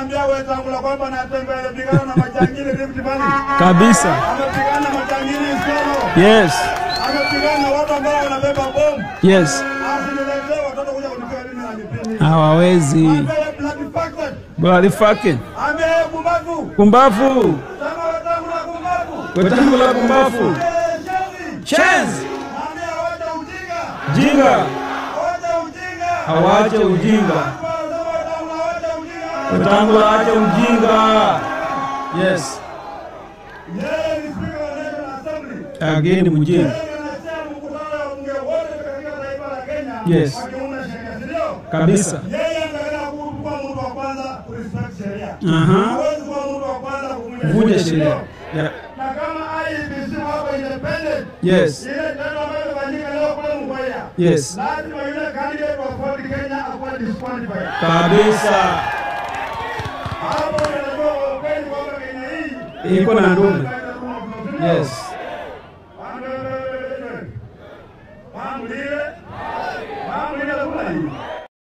ambia wenzangu kwamba natembea pigana na majangili Rift Valley. Kabisa. Anapigana na majangili Isiolo. Yes. Anapigana na watu ambao wanabeba bomu. Yes. Asiniletee watoto kuja kunipea mimi na nipini. Hawawezi. Bloody fucking. Ambia kumbavu. Kumbavu. Wetangu la kumbavu. Chance. Jinga. Hawache ujinga. Wetangu la acha ujinga. Yes. Again mjinga. Yes. Kabisa. Vunja sheria. Yeah. Yes. Yes. Kabisa. Iko na ndume. Yes. Mambo ile kula hii.